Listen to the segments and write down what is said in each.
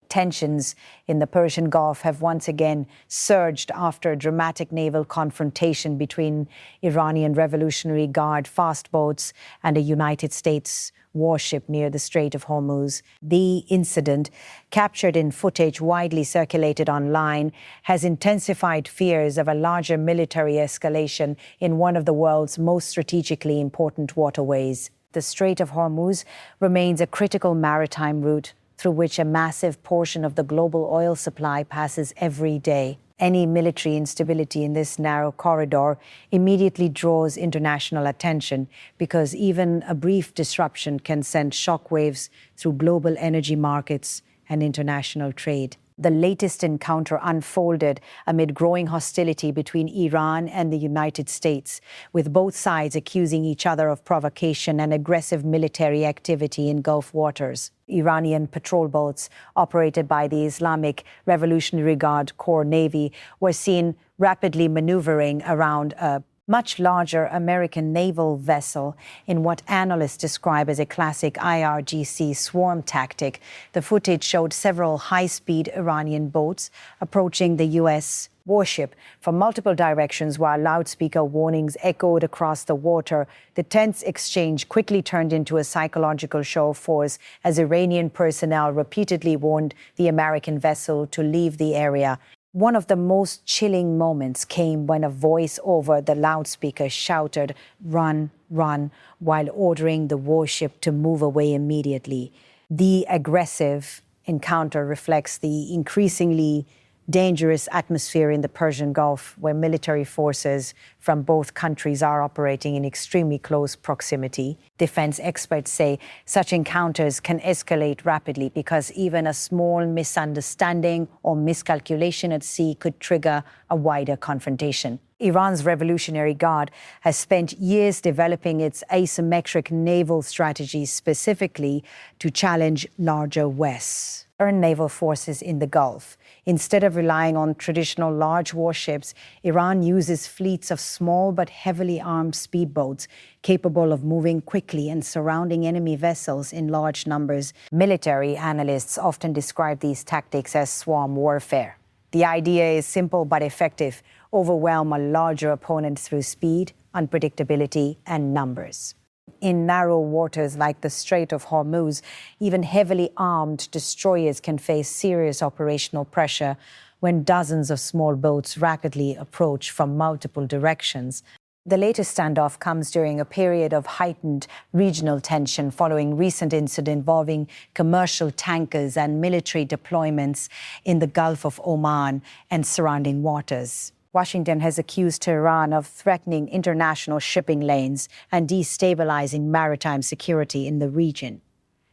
Tensions in the Persian Gulf have once again surged after a dramatic naval confrontation between Iranian Revolutionary Guard fast boats and a United States warship near the Strait of Hormuz. The incident, captured in footage widely circulated online, has intensified fears of a larger military escalation in one of the world's most strategically important waterways. The Strait of Hormuz remains a critical maritime route through which a massive portion of the global oil supply passes every day. Any military instability in this narrow corridor immediately draws international attention because even a brief disruption can send shockwaves through global energy markets and international trade. The latest encounter unfolded amid growing hostility between Iran and the United States, with both sides accusing each other of provocation and aggressive military activity in Gulf waters. Iranian patrol boats operated by the Islamic Revolutionary Guard Corps Navy were seen rapidly maneuvering around a much larger American naval vessel in what analysts describe as a classic IRGC swarm tactic. The footage showed several high-speed Iranian boats approaching the U.S. warship from multiple directions while loudspeaker warnings echoed across the water. The tense exchange quickly turned into a psychological show of force as Iranian personnel repeatedly warned the American vessel to leave the area. One of the most chilling moments came when a voice over the loudspeaker shouted, "Run, run," while ordering the warship to move away immediately. The aggressive encounter reflects the increasingly dangerous atmosphere in the Persian Gulf, where military forces from both countries are operating in extremely close proximity. Defense experts say such encounters can escalate rapidly because even a small misunderstanding or miscalculation at sea could trigger a wider confrontation. Iran's Revolutionary Guard has spent years developing its asymmetric naval strategy specifically to challenge larger Western naval forces in the Gulf. Instead of relying on traditional large warships, Iran uses fleets of small but heavily armed speedboats capable of moving quickly and surrounding enemy vessels in large numbers. Military analysts often describe these tactics as swarm warfare. The idea is simple but effective: overwhelm a larger opponent through speed, unpredictability, and numbers. In narrow waters like the Strait of Hormuz, even heavily armed destroyers can face serious operational pressure when dozens of small boats rapidly approach from multiple directions. The latest standoff comes during a period of heightened regional tension following recent incidents involving commercial tankers and military deployments in the Gulf of Oman and surrounding waters. Washington has accused Tehran of threatening international shipping lanes and destabilizing maritime security in the region.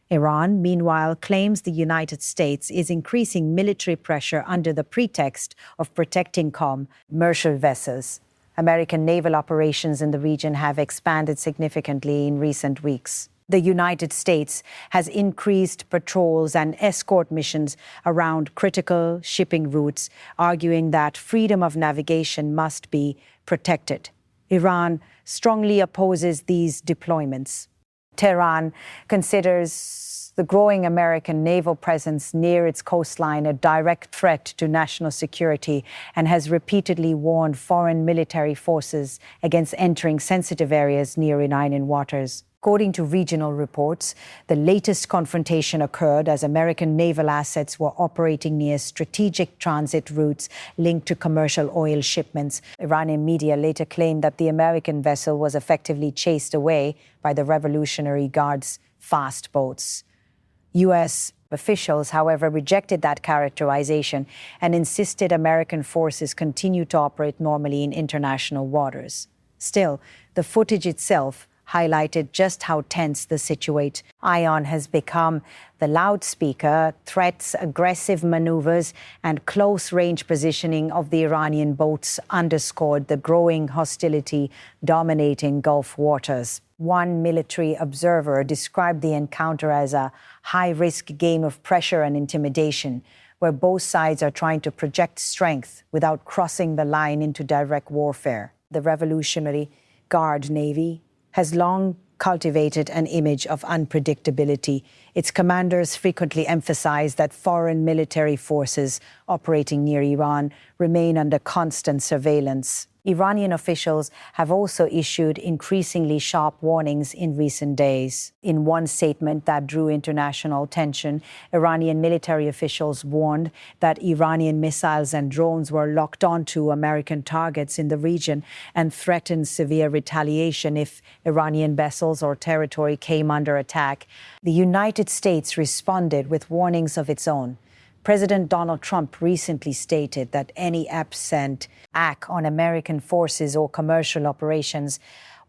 Iran, meanwhile, claims the United States is increasing military pressure under the pretext of protecting commercial vessels. American naval operations in the region have expanded significantly in recent weeks. The United States has increased patrols and escort missions around critical shipping routes, arguing that freedom of navigation must be protected. Iran strongly opposes these deployments. Tehran considers the growing American naval presence near its coastline a direct threat to national security and has repeatedly warned foreign military forces against entering sensitive areas near Iranian waters. According to regional reports, the latest confrontation occurred as American naval assets were operating near strategic transit routes linked to commercial oil shipments. Iranian media later claimed that the American vessel was effectively chased away by the Revolutionary Guard's fast boats. U.S. officials, however, rejected that characterization and insisted American forces continue to operate normally in international waters. Still, the footage itself highlighted just how tense the situation. ION has become the loudspeaker. Threats, aggressive maneuvers, and close-range positioning of the Iranian boats underscored the growing hostility dominating Gulf waters. One military observer described the encounter as a high-risk game of pressure and intimidation, where both sides are trying to project strength without crossing the line into direct warfare. The Revolutionary Guard Navy has long cultivated an image of unpredictability. Its commanders frequently emphasize that foreign military forces operating near Iran remain under constant surveillance. Iranian officials have also issued increasingly sharp warnings in recent days. In one statement that drew international attention, Iranian military officials warned that Iranian missiles and drones were locked onto American targets in the region and threatened severe retaliation if Iranian vessels or territory came under attack. The United States responded with warnings of its own. President Donald Trump recently stated that any absent act on American forces or commercial operations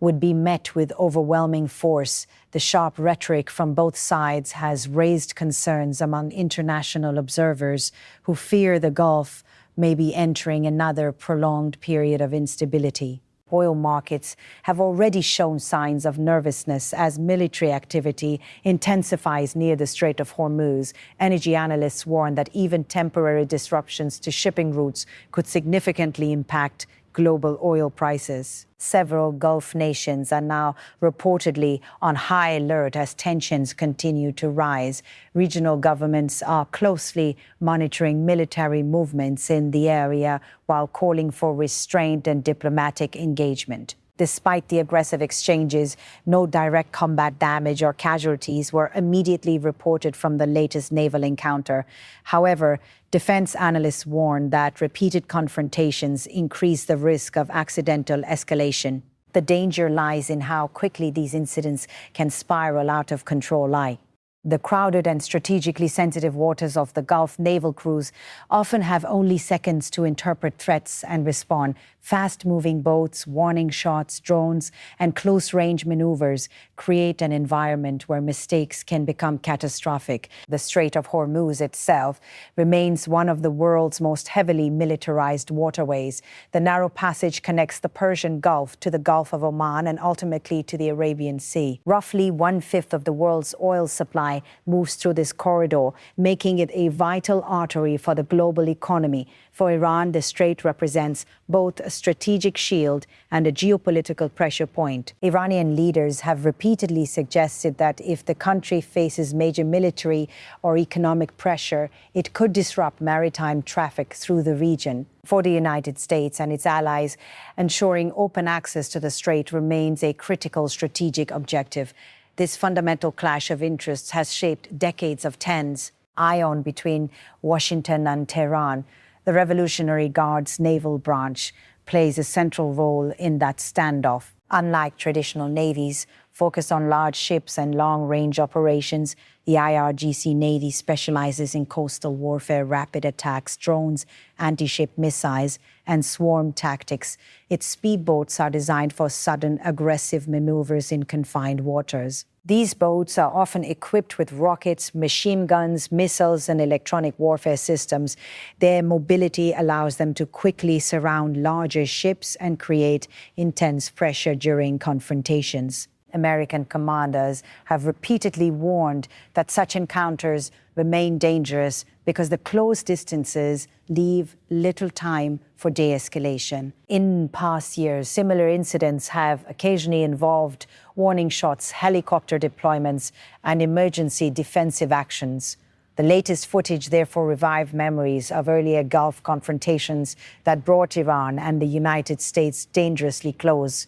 would be met with overwhelming force. The sharp rhetoric from both sides has raised concerns among international observers who fear the Gulf may be entering another prolonged period of instability. Oil markets have already shown signs of nervousness as military activity intensifies near the Strait of Hormuz. Energy analysts warn that even temporary disruptions to shipping routes could significantly impact global oil prices. Several Gulf nations are now reportedly on high alert as tensions continue to rise. Regional governments are closely monitoring military movements in the area while calling for restraint and diplomatic engagement. Despite the aggressive exchanges, no direct combat damage or casualties were immediately reported from the latest naval encounter. However, defense analysts warn that repeated confrontations increase the risk of accidental escalation. The danger lies in how quickly these incidents can spiral out of control. The crowded and strategically sensitive waters of the Gulf naval crews often have only seconds to interpret threats and respond. Fast-moving boats, warning shots, drones, and close-range maneuvers create an environment where mistakes can become catastrophic. The Strait of Hormuz itself remains one of the world's most heavily militarized waterways. The narrow passage connects the Persian Gulf to the Gulf of Oman and ultimately to the Arabian Sea. Roughly one-fifth of the world's oil supply moves through this corridor, making it a vital artery for the global economy. For Iran, the strait represents both a strategic shield and a geopolitical pressure point. Iranian leaders have repeatedly suggested that if the country faces major military or economic pressure, it could disrupt maritime traffic through the region. For the United States and its allies, ensuring open access to the strait remains a critical strategic objective. This fundamental clash of interests has shaped decades of tense ion between Washington and Tehran. The Revolutionary Guard's naval branch plays a central role in that standoff. Unlike traditional navies focused on large ships and long-range operations, the IRGC Navy specializes in coastal warfare, rapid attacks, drones, anti-ship missiles, and swarm tactics. Its speedboats are designed for sudden, aggressive maneuvers in confined waters. These boats are often equipped with rockets, machine guns, missiles, and electronic warfare systems. Their mobility allows them to quickly surround larger ships and create intense pressure during confrontations. American commanders have repeatedly warned that such encounters remain dangerous because the close distances leave little time for de-escalation. In past years, similar incidents have occasionally involved warning shots, helicopter deployments, and emergency defensive actions. The latest footage therefore revived memories of earlier Gulf confrontations that brought Iran and the United States dangerously close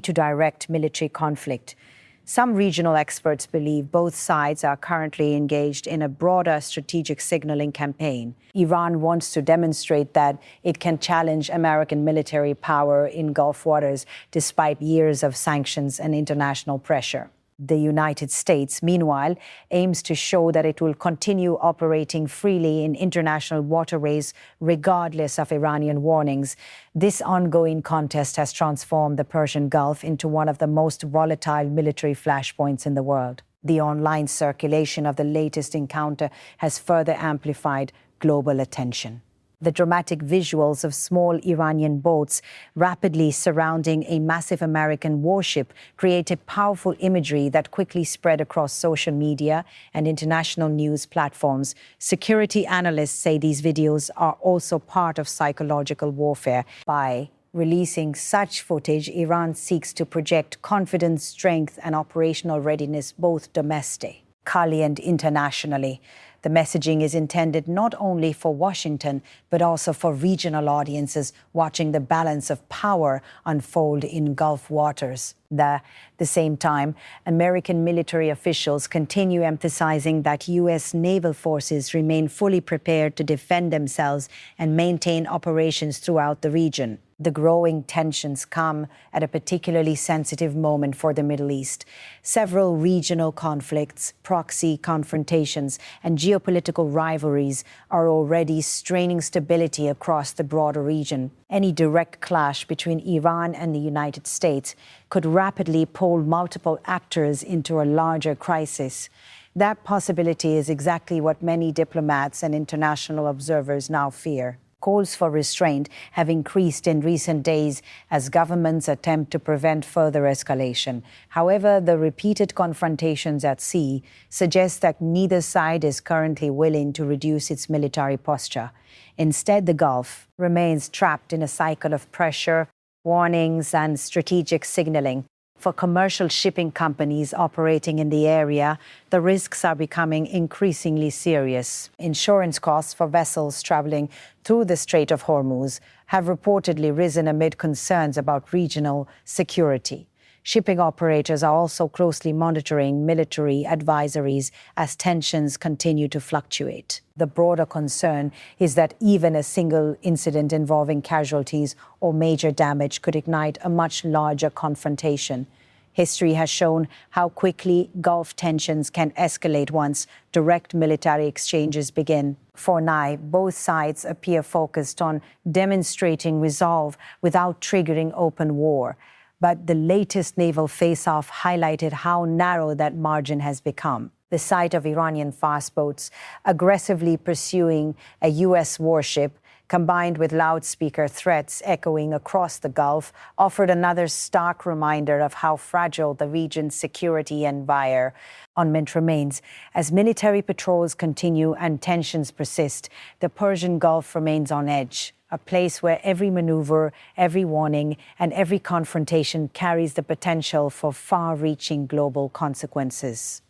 to direct military conflict. Some regional experts believe both sides are currently engaged in a broader strategic signaling campaign. Iran wants to demonstrate that it can challenge American military power in Gulf waters despite years of sanctions and international pressure. The United States, meanwhile, aims to show that it will continue operating freely in international waterways regardless of Iranian warnings. This ongoing contest has transformed the Persian Gulf into one of the most volatile military flashpoints in the world. The online circulation of the latest encounter has further amplified global attention. The dramatic visuals of small Iranian boats rapidly surrounding a massive American warship created powerful imagery that quickly spread across social media and international news platforms. Security analysts say these videos are also part of psychological warfare by releasing such footage, Iran seeks to project confidence, strength, and operational readiness, both domestically and internationally. The messaging is intended not only for Washington, but also for regional audiences watching the balance of power unfold in Gulf waters. At the same time, American military officials continue emphasizing that U.S. naval forces remain fully prepared to defend themselves and maintain operations throughout the region. The growing tensions come at a particularly sensitive moment for the Middle East. Several regional conflicts, proxy confrontations, and geopolitical rivalries are already straining stability across the broader region. Any direct clash between Iran and the United States could rapidly pull multiple actors into a larger crisis. That possibility is exactly what many diplomats and international observers now fear. Calls for restraint have increased in recent days as governments attempt to prevent further escalation. However, the repeated confrontations at sea suggest that neither side is currently willing to reduce its military posture. Instead, the Gulf remains trapped in a cycle of pressure, warnings, and strategic signaling. For commercial shipping companies operating in the area, the risks are becoming increasingly serious. Insurance costs for vessels traveling through the Strait of Hormuz have reportedly risen amid concerns about regional security. Shipping operators are also closely monitoring military advisories as tensions continue to fluctuate. The broader concern is that even a single incident involving casualties or major damage could ignite a much larger confrontation. History has shown how quickly Gulf tensions can escalate once direct military exchanges begin. For now, both sides appear focused on demonstrating resolve without triggering open war. But the latest naval face-off highlighted how narrow that margin has become. The sight of Iranian fast boats aggressively pursuing a U.S. warship, combined with loudspeaker threats echoing across the Gulf, offered another stark reminder of how fragile the region's security environment remains. As military patrols continue and tensions persist, the Persian Gulf remains on edge, a place where every maneuver, every warning, and every confrontation carries the potential for far-reaching global consequences.